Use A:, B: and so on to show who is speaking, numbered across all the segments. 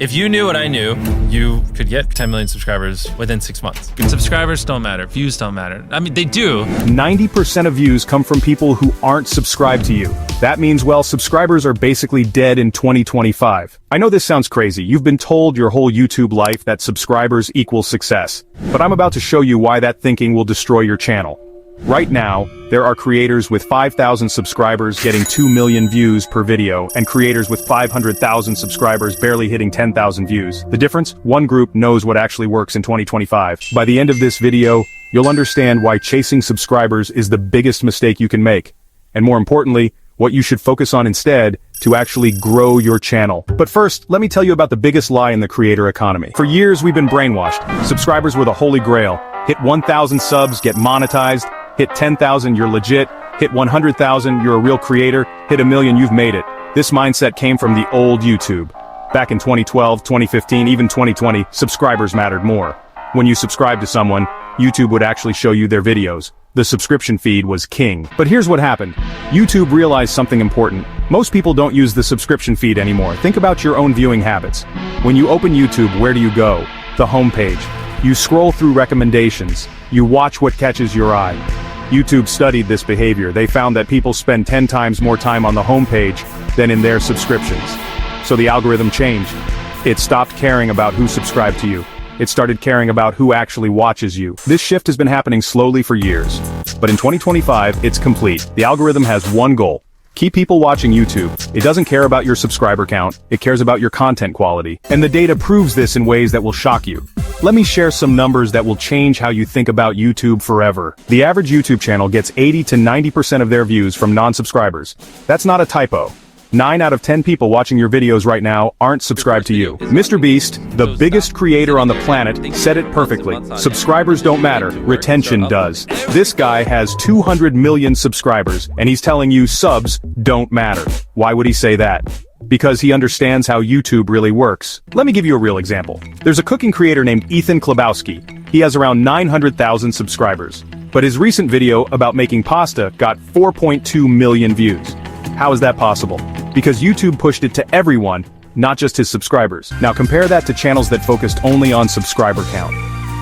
A: If you knew what I knew, you could get 10 million subscribers within 6 months. Subscribers don't matter. Views don't matter. I mean, they do.
B: 90% of views come from people who aren't subscribed to you. That means, well, subscribers are basically dead in 2025. I know this sounds crazy. You've been told your whole YouTube life that subscribers equal success. But I'm about to show you why that thinking will destroy your channel. Right now, there are creators with 5,000 subscribers getting 2 million views per video, and creators with 500,000 subscribers barely hitting 10,000 views. The difference? One group knows what actually works in 2025. By the end of this video, you'll understand why chasing subscribers is the biggest mistake you can make. And more importantly, what you should focus on instead to actually grow your channel. But first, let me tell you about the biggest lie in the creator economy. For years, we've been brainwashed. Subscribers were the holy grail. Hit 1,000 subs, get monetized. Hit 10,000, you're legit. Hit 100,000, you're a real creator. Hit 1 million, you've made it. This mindset came from the old YouTube. Back in 2012, 2015, even 2020, subscribers mattered more. When you subscribed to someone, YouTube would actually show you their videos. The subscription feed was king. But here's what happened. YouTube realized something important. Most people don't use the subscription feed anymore. Think about your own viewing habits. When you open YouTube, where do you go? The homepage. You scroll through recommendations. You watch what catches your eye. YouTube studied this behavior. They found that people spend 10 times more time on the homepage than in their subscriptions. So the algorithm changed. It stopped caring about who subscribed to you. It started caring about who actually watches you. This shift has been happening slowly for years. But in 2025, it's complete. The algorithm has one goal. Keep people watching YouTube. It doesn't care about your subscriber count. It cares about your content quality. And the data proves this in ways that will shock you. Let me share some numbers that will change how you think about YouTube forever. The average YouTube channel gets 80 to 90% of their views from non-subscribers. That's not a typo. 9 out of 10 people watching your videos right now aren't subscribed to you. Mr. Beast, the biggest creator on the planet, said it perfectly. Subscribers don't matter, retention does. This guy has 200 million subscribers, and he's telling you subs don't matter. Why would he say that? Because he understands how YouTube really works. Let me give you a real example. There's a cooking creator named Ethan Klabowski. He has around 900,000 subscribers. But his recent video about making pasta got 4.2 million views. How is that possible? Because YouTube pushed it to everyone, not just his subscribers. Now compare that to channels that focused only on subscriber count.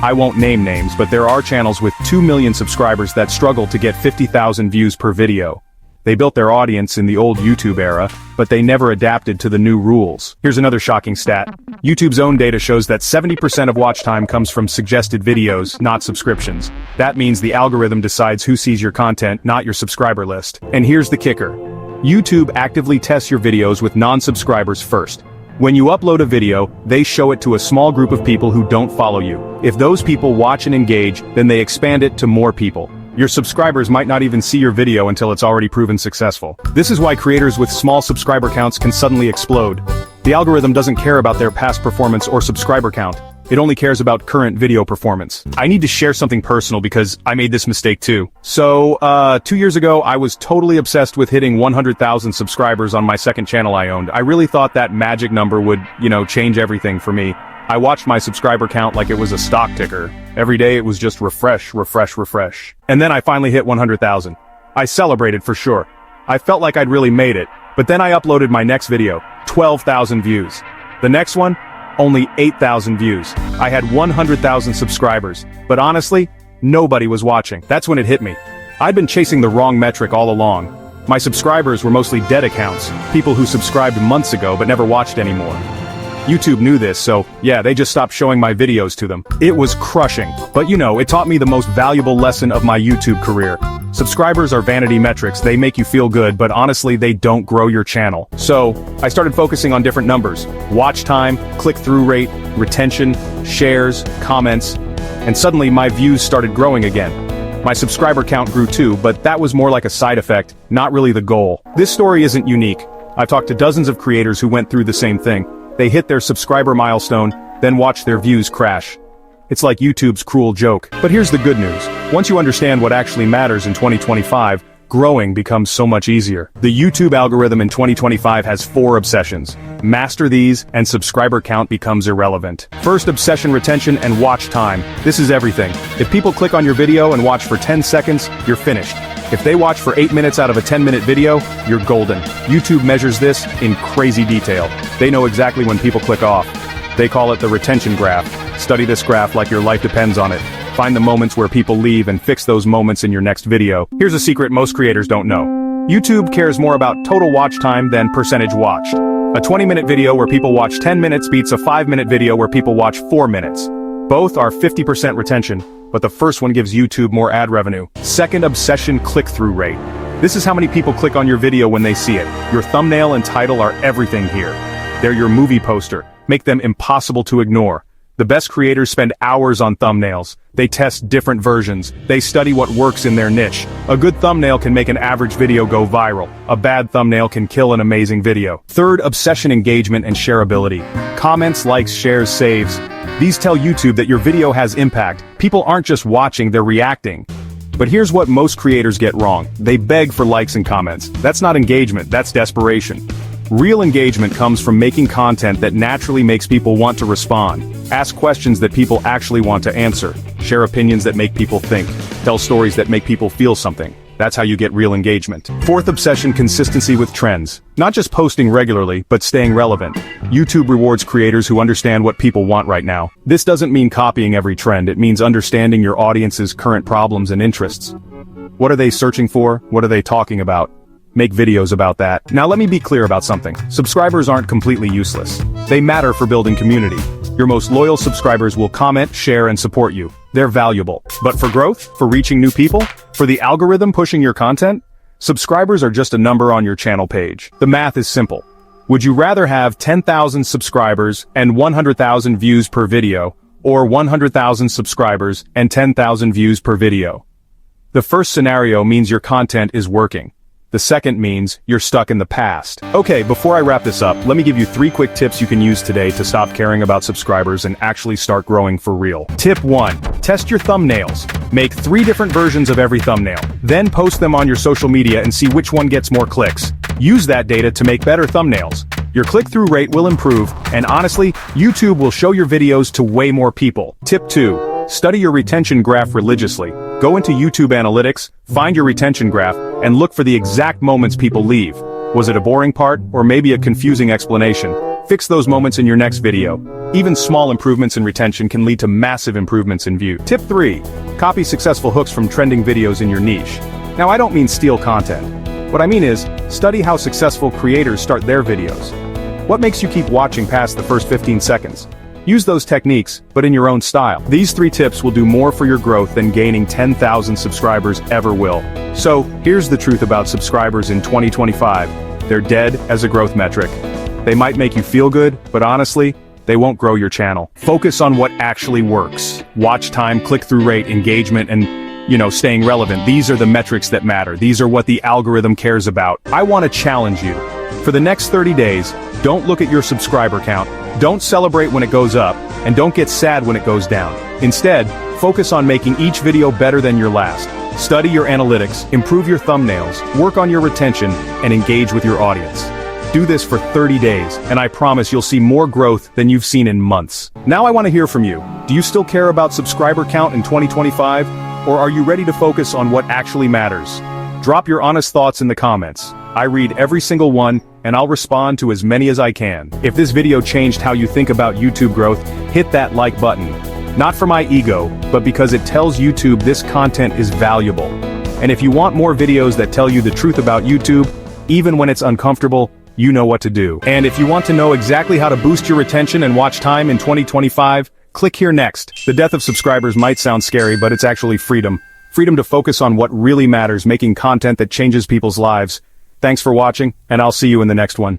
B: I won't name names, but there are channels with 2 million subscribers that struggle to get 50,000 views per video. They built their audience in the old YouTube era, but they never adapted to the new rules. Here's another shocking stat. YouTube's own data shows that 70% of watch time comes from suggested videos, not subscriptions. That means the algorithm decides who sees your content, not your subscriber list. And here's the kicker. YouTube actively tests your videos with non-subscribers first. When you upload a video, they show it to a small group of people who don't follow you. If those people watch and engage, then they expand it to more people. Your subscribers might not even see your video until it's already proven successful. This is why creators with small subscriber counts can suddenly explode. The algorithm doesn't care about their past performance or subscriber count. It only cares about current video performance. I need to share something personal because I made this mistake too. So, 2 years ago, I was totally obsessed with hitting 100,000 subscribers on my second channel I owned. I really thought that magic number would, change everything for me. I watched my subscriber count like it was a stock ticker. Every day it was just refresh, refresh, refresh. And then I finally hit 100,000. I celebrated for sure. I felt like I'd really made it. But then I uploaded my next video, 12,000 views. The next one, only 8,000 views. I had 100,000 subscribers. But honestly, nobody was watching. That's when it hit me. I'd been chasing the wrong metric all along. My subscribers were mostly dead accounts, people who subscribed months ago but never watched anymore. YouTube knew this, so yeah, they just stopped showing my videos to them. It was crushing. But it taught me the most valuable lesson of my YouTube career. Subscribers are vanity metrics. They make you feel good, but honestly, they don't grow your channel. So, I started focusing on different numbers. Watch time, click-through rate, retention, shares, comments, and suddenly my views started growing again. My subscriber count grew too, but that was more like a side effect, not really the goal. This story isn't unique. I've talked to dozens of creators who went through the same thing. They hit their subscriber milestone, then watched their views crash. It's like YouTube's cruel joke. But here's the good news. Once you understand what actually matters in 2025, growing becomes so much easier. The YouTube algorithm in 2025 has 4 obsessions. Master these, and subscriber count becomes irrelevant. First obsession, retention and watch time. This is everything. If people click on your video and watch for 10 seconds, you're finished. If they watch for 8 minutes out of a 10-minute video, you're golden. YouTube measures this in crazy detail. They know exactly when people click off. They call it the retention graph. Study this graph like your life depends on it. Find the moments where people leave and fix those moments in your next video. Here's a secret most creators don't know. YouTube cares more about total watch time than percentage watched. A 20-minute video where people watch 10 minutes beats a 5-minute video where people watch 4 minutes. Both are 50% retention, but the first one gives YouTube more ad revenue. Second obsession, click-through rate. This is how many people click on your video when they see it. Your thumbnail and title are everything here. They're your movie poster. Make them impossible to ignore. The best creators spend hours on thumbnails. They test different versions. They study what works in their niche. A good thumbnail can make an average video go viral. A bad thumbnail can kill an amazing video. Third, obsession, engagement, and shareability. Comments, likes, shares, saves. These tell YouTube that your video has impact. People aren't just watching, they're reacting. But here's what most creators get wrong. They beg for likes and comments. That's not engagement, that's desperation. Real engagement comes from making content that naturally makes people want to respond. Ask questions that people actually want to answer. Share opinions that make people think. Tell stories that make people feel something. That's how you get real engagement. Fourth obsession, consistency with trends. Not just posting regularly, but staying relevant. YouTube rewards creators who understand what people want right now. This doesn't mean copying every trend, it means understanding your audience's current problems and interests. What are they searching for? What are they talking about? Make videos about that. Now let me be clear about something. Subscribers aren't completely useless. They matter for building community. Your most loyal subscribers will comment, share, and support you. They're valuable. But for growth, for reaching new people, for the algorithm pushing your content, subscribers are just a number on your channel page. The math is simple. Would you rather have 10,000 subscribers and 100,000 views per video, or 100,000 subscribers and 10,000 views per video? The first scenario means your content is working. The second means you're stuck in the past. Okay, before I wrap this up, let me give you 3 quick tips you can use today to stop caring about subscribers and actually start growing for real. Tip 1. Test your thumbnails. Make 3 different versions of every thumbnail. Then post them on your social media and see which one gets more clicks. Use that data to make better thumbnails. Your click-through rate will improve, and honestly, YouTube will show your videos to way more people. Tip 2. Study your retention graph religiously. Go into YouTube Analytics, find your retention graph, and look for the exact moments people leave. Was it a boring part, or maybe a confusing explanation? Fix those moments in your next video. Even small improvements in retention can lead to massive improvements in view. Tip 3. Copy successful hooks from trending videos in your niche. Now I don't mean steal content. What I mean is, study how successful creators start their videos. What makes you keep watching past the first 15 seconds? Use those techniques, but in your own style. These 3 tips will do more for your growth than gaining 10,000 subscribers ever will. So, here's the truth about subscribers in 2025. They're dead as a growth metric. They might make you feel good, but honestly, they won't grow your channel. Focus on what actually works. Watch time, click-through rate, engagement, and staying relevant. These are the metrics that matter. These are what the algorithm cares about. I want to challenge you. For the next 30 days, don't look at your subscriber count. Don't celebrate when it goes up, and don't get sad when it goes down. Instead, focus on making each video better than your last. Study your analytics, improve your thumbnails, work on your retention, and engage with your audience. Do this for 30 days, and I promise you'll see more growth than you've seen in months. Now I want to hear from you. Do you still care about subscriber count in 2025? Or are you ready to focus on what actually matters? Drop your honest thoughts in the comments. I read every single one, and I'll respond to as many as I can. If this video changed how you think about YouTube growth, hit that like button. Not for my ego, but because it tells YouTube this content is valuable. And if you want more videos that tell you the truth about YouTube, even when it's uncomfortable, you know what to do. And if you want to know exactly how to boost your retention and watch time in 2025, click here next. The death of subscribers might sound scary, but it's actually freedom. Freedom to focus on what really matters, making content that changes people's lives. Thanks for watching, and I'll see you in the next one.